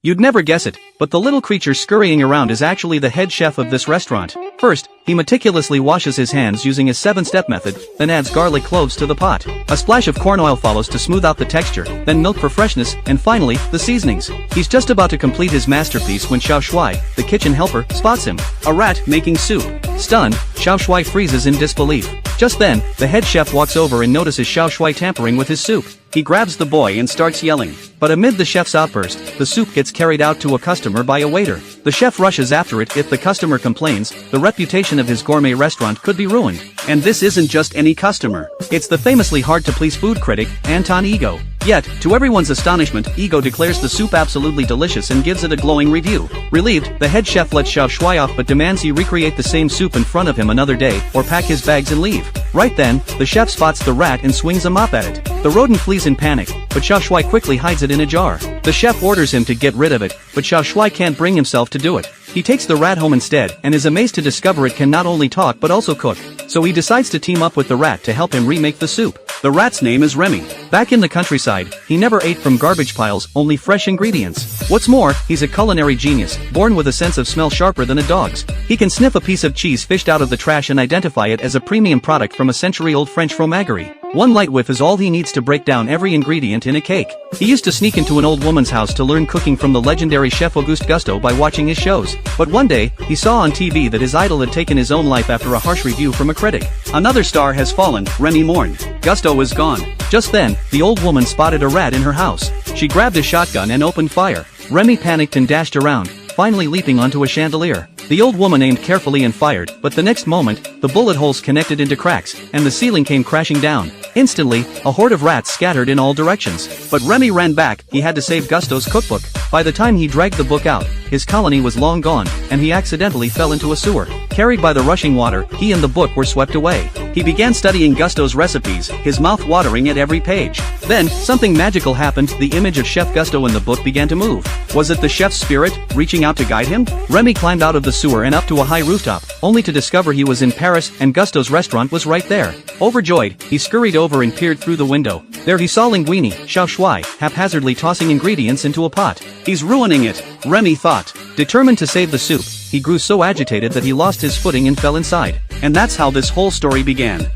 You'd never guess it, but the little creature scurrying around is actually the head chef of this restaurant. First, he meticulously washes his hands using his 7-step method, then adds garlic cloves to the pot. A splash of corn oil follows to smooth out the texture, then milk for freshness, and finally, the seasonings. He's just about to complete his masterpiece when Xiao Shuai, the kitchen helper, spots him. A rat making soup. Stunned, Xiao Shuai freezes in disbelief. Just then, the head chef walks over and notices Xiao Shuai tampering with his soup. He grabs the boy and starts yelling. But amid the chef's outburst, the soup gets carried out to a customer by a waiter. The chef rushes after it. If the customer complains, the reputation of his gourmet restaurant could be ruined. And this isn't just any customer. It's the famously hard-to-please food critic, Anton Ego. Yet, to everyone's astonishment, Ego declares the soup absolutely delicious and gives it a glowing review. Relieved, the head chef lets Xiao Shuai off but demands he recreate the same soup in front of him another day, or pack his bags and leave. Right then, the chef spots the rat and swings a mop at it. The rodent flees in panic, but Xiao Shuai quickly hides it in a jar. The chef orders him to get rid of it, but Xiao Shuai can't bring himself to do it. He takes the rat home instead, and is amazed to discover it can not only talk but also cook. So he decides to team up with the rat to help him remake the soup. The rat's name is Remy. Back in the countryside, he never ate from garbage piles, only fresh ingredients. What's more, he's a culinary genius, born with a sense of smell sharper than a dog's. He can sniff a piece of cheese fished out of the trash and identify it as a premium product from a century-old French fromagerie. One light whiff is all he needs to break down every ingredient in a cake. He used to sneak into an old woman's house to learn cooking from the legendary chef Auguste Gusteau by watching his shows. But one day, he saw on TV that his idol had taken his own life after a harsh review from a critic. Another star has fallen, Remy mourned. Gusteau was gone. Just then, the old woman spotted a rat in her house. She grabbed a shotgun and opened fire. Remy panicked and dashed around, finally leaping onto a chandelier. The old woman aimed carefully and fired, but the next moment, the bullet holes connected into cracks, and the ceiling came crashing down. Instantly, a horde of rats scattered in all directions. But Remy ran back. He had to save Gusteau's cookbook. By the time he dragged the book out, his colony was long gone, and he accidentally fell into a sewer. Carried by the rushing water, he and the book were swept away. He began studying Gusteau's recipes, his mouth watering at every page. Then, something magical happened. The image of Chef Gusteau in the book began to move. Was it the chef's spirit, reaching out to guide him? Remy climbed out of the sewer and up to a high rooftop, only to discover he was in Paris and Gusteau's restaurant was right there. Overjoyed, he scurried over and peered through the window. There he saw Linguini, Xiao Shuai, haphazardly tossing ingredients into a pot. He's ruining it, Remy thought. Determined to save the soup, he grew so agitated that he lost his footing and fell inside. And that's how this whole story began.